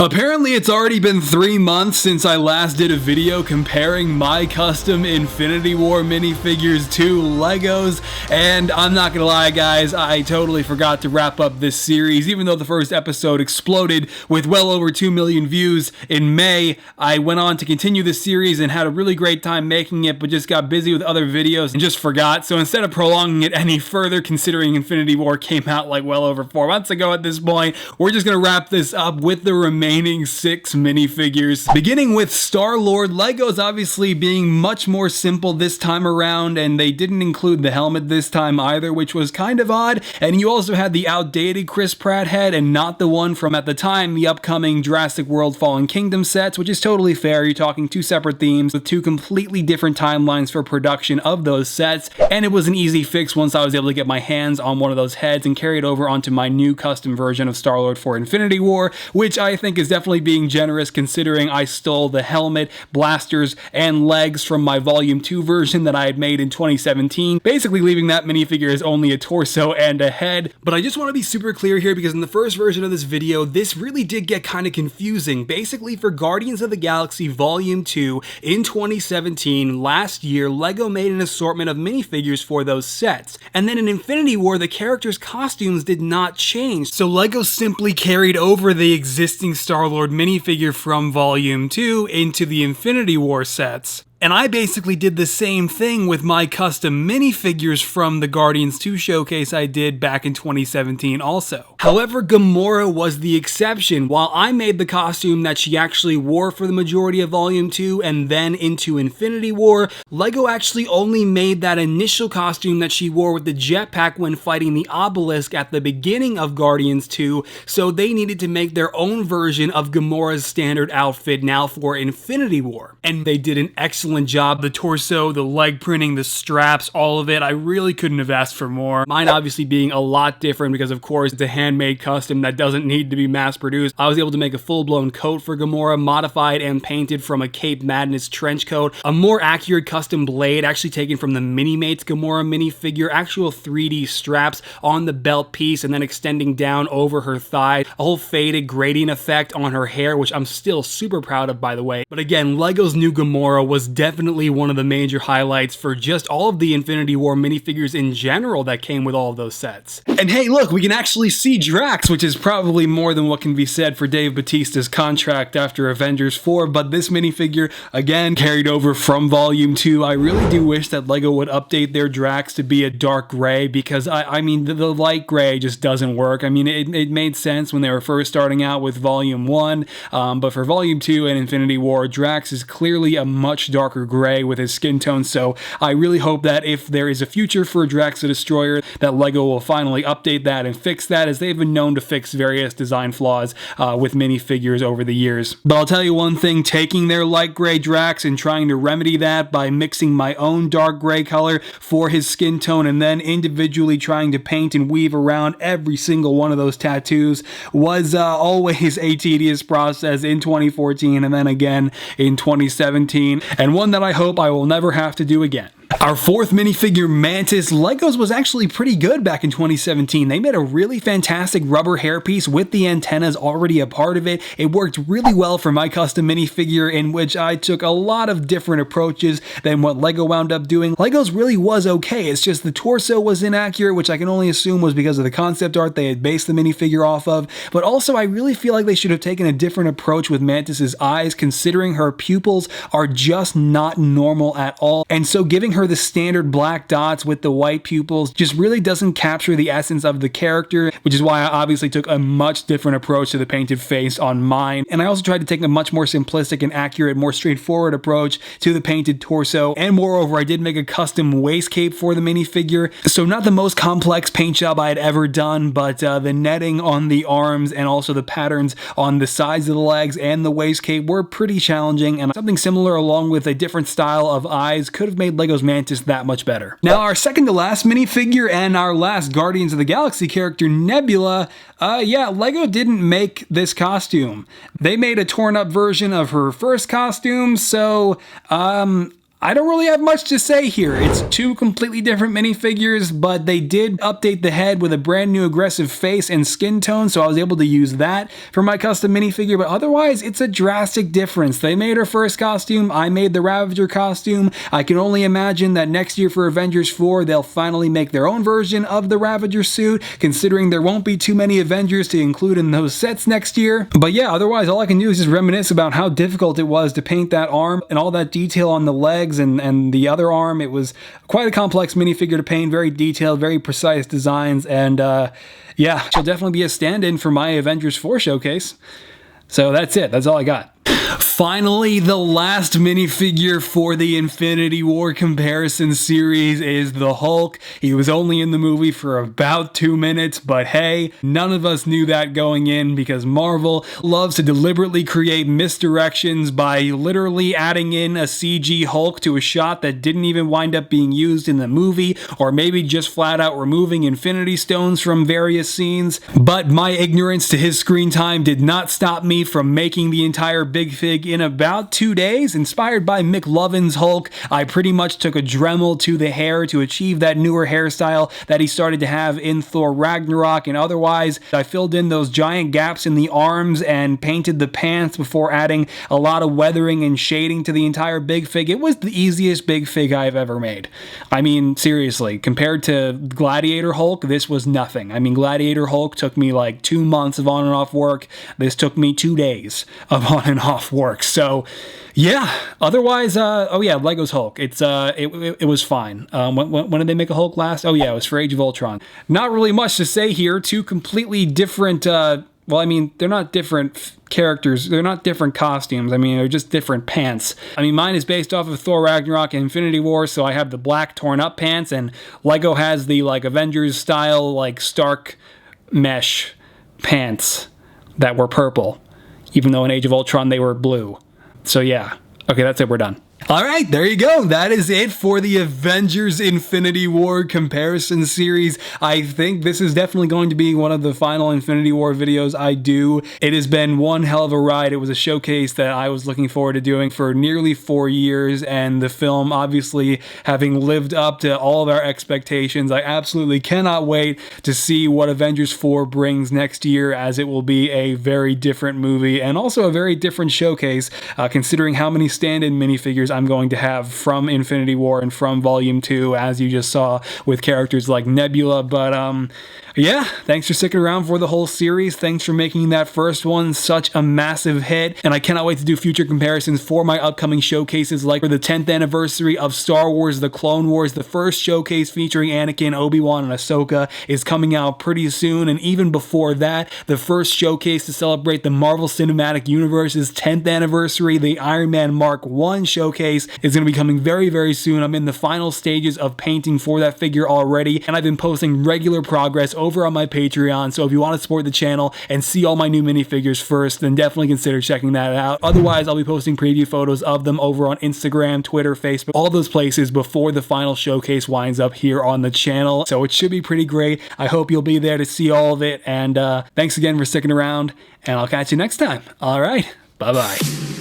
Apparently it's already been 3 months since I last did a video comparing my custom Infinity War minifigures to Legos, and I'm not gonna lie guys, I totally forgot to wrap up this series. Even though the first episode exploded with well over 2 million views in May, I went on to continue this series and had a really great time making it, but just got busy with other videos and just forgot. So instead of prolonging it any further, considering Infinity War came out like well over 4 months ago at this point, we're just gonna wrap this up with the remaining 6 minifigures. Beginning with Star-Lord, Legos obviously being much more simple this time around, and they didn't include the helmet this time either, which was kind of odd. And you also had the outdated Chris Pratt head and not the one from, at the time, the upcoming Jurassic World Fallen Kingdom sets, which is totally fair. You're talking 2 separate themes with 2 completely different timelines for production of those sets, and it was an easy fix once I was able to get my hands on one of those heads and carry it over onto my new custom version of Star-Lord for Infinity War, which I think is definitely being generous considering I stole the helmet, blasters, and legs from my Volume 2 version that I had made in 2017, basically leaving that minifigure as only a torso and a head. But I just want to be super clear here because in the first version of this video, this really did get kind of confusing. Basically, for Guardians of the Galaxy Volume 2 in 2017, last year, LEGO made an assortment of minifigures for those sets. And then in Infinity War, the characters' costumes did not change, so LEGO simply carried over the existing Star-Lord minifigure from Volume 2 into the Infinity War sets. And I basically did the same thing with my custom minifigures from the Guardians 2 showcase I did back in 2017 also. However, Gamora was the exception. While I made the costume that she actually wore for the majority of Volume 2 and then into Infinity War, LEGO actually only made that initial costume that she wore with the jetpack when fighting the obelisk at the beginning of Guardians 2, so they needed to make their own version of Gamora's standard outfit now for Infinity War. And they did an excellent job. The torso, the leg printing, the straps, all of it. I really couldn't have asked for more. Mine obviously being a lot different because of course it's a handmade custom that doesn't need to be mass produced. I was able to make a full-blown coat for Gamora, modified and painted from a Cape Madness trench coat, a more accurate custom blade actually taken from the Minimates Gamora minifigure, actual 3D straps on the belt piece and then extending down over her thigh, a whole faded gradient effect on her hair, which I'm still super proud of by the way. But again, LEGO's new Gamora was definitely one of the major highlights for just all of the Infinity War minifigures in general that came with all of those sets. And hey look, we can actually see Drax, which is probably more than what can be said for Dave Bautista's contract after Avengers 4, but this minifigure, again, carried over from Volume 2. I really do wish that LEGO would update their Drax to be a dark gray because I mean, the light gray just doesn't work. I mean, it made sense when they were first starting out with Volume 1, but for Volume 2 and Infinity War, Drax is clearly a much darker gray with his skin tone, so I really hope that if there is a future for Drax the Destroyer, that LEGO will finally update that and fix that, as they've been known to fix various design flaws with minifigures over the years. But I'll tell you one thing, taking their light gray Drax and trying to remedy that by mixing my own dark gray color for his skin tone and then individually trying to paint and weave around every single one of those tattoos was always a tedious process in 2014 and then again in 2017, and one that I hope I will never have to do again. Our 4th minifigure, Mantis. Legos was actually pretty good back in 2017. They made a really fantastic rubber hairpiece with the antennas already a part of it. It worked really well for my custom minifigure, in which I took a lot of different approaches than what LEGO wound up doing. Legos really was okay, it's just the torso was inaccurate, which I can only assume was because of the concept art they had based the minifigure off of, but also I really feel like they should have taken a different approach with Mantis's eyes, considering her pupils are just not normal at all, and so giving her the standard black dots with the white pupils just really doesn't capture the essence of the character, which is why I obviously took a much different approach to the painted face on mine. And I also tried to take a much more simplistic and accurate, more straightforward approach to the painted torso, and moreover I did make a custom waist cape for the minifigure, so not the most complex paint job I had ever done, but the netting on the arms and also the patterns on the sides of the legs and the waist cape were pretty challenging, and something similar along with a different style of eyes could have made LEGO's Mantis that much better. Now our second to last minifigure and our last Guardians of the Galaxy character, Nebula. Yeah, LEGO didn't make this costume. They made a torn up version of her first costume, so I don't really have much to say here. It's two completely different minifigures, but they did update the head with a brand new aggressive face and skin tone, so I was able to use that for my custom minifigure, but otherwise, it's a drastic difference. They made her first costume, I made the Ravager costume. I can only imagine that next year for Avengers 4, they'll finally make their own version of the Ravager suit, considering there won't be too many Avengers to include in those sets next year. But yeah, otherwise, all I can do is just reminisce about how difficult it was to paint that arm and all that detail on the legs and the other arm. It was quite a complex minifigure to paint, very detailed, very precise designs, and yeah, she'll definitely be a stand-in for my Avengers 4 showcase. So that's it, that's all I got. Finally, the last minifigure for the Infinity War comparison series is the Hulk. He was only in the movie for about 2 minutes, but hey, none of us knew that going in because Marvel loves to deliberately create misdirections by literally adding in a CG Hulk to a shot that didn't even wind up being used in the movie, or maybe just flat out removing Infinity Stones from various scenes. But my ignorance to his screen time did not stop me from making the entire Big Fig in about 2 days. Inspired by McLovin's Hulk, I pretty much took a Dremel to the hair to achieve that newer hairstyle that he started to have in Thor Ragnarok, and otherwise I filled in those giant gaps in the arms and painted the pants before adding a lot of weathering and shading to the entire Big Fig. It was the easiest Big Fig I've ever made. I mean, seriously, compared to Gladiator Hulk, this was nothing. I mean, Gladiator Hulk took me like 2 months of on and off work. This took me 2 days of on and off work. So yeah, otherwise, oh yeah, Lego's Hulk. It was fine. When did they make a Hulk last? Oh yeah, it was for Age of Ultron. Not really much to say here. Two completely different, well, I mean, they're not different characters. They're not different costumes. I mean, they're just different pants. I mean, mine is based off of Thor Ragnarok and Infinity War, so I have the black torn up pants, and Lego has the like Avengers style, like Stark mesh pants that were purple, even though in Age of Ultron they were blue. So yeah. Okay, that's it. We're done. Alright, there you go. That is it for the Avengers Infinity War comparison series. I think this is definitely going to be one of the final Infinity War videos I do. It has been one hell of a ride. It was a showcase that I was looking forward to doing for nearly 4 years, and the film obviously having lived up to all of our expectations. I absolutely cannot wait to see what Avengers 4 brings next year, as it will be a very different movie and also a very different showcase, considering how many stand-in minifigures I'm going to have from Infinity War and from Volume 2, as you just saw with characters like Nebula. But yeah, thanks for sticking around for the whole series. Thanks for making that first one such a massive hit, and I cannot wait to do future comparisons for my upcoming showcases, like for the 10th anniversary of Star Wars The Clone Wars. The first showcase featuring Anakin, Obi-Wan, and Ahsoka is coming out pretty soon, and even before that, the first showcase to celebrate the Marvel Cinematic Universe's 10th anniversary, the Iron Man Mark 1 showcase, is going to be coming very, very soon. I'm in the final stages of painting for that figure already, and I've been posting regular progress over on my Patreon, so if you want to support the channel and see all my new minifigures first, then definitely consider checking that out. Otherwise, I'll be posting preview photos of them over on Instagram, Twitter, Facebook, all those places before the final showcase winds up here on the channel, so it should be pretty great. I hope you'll be there to see all of it, and thanks again for sticking around, and I'll catch you next time. Alright, bye-bye.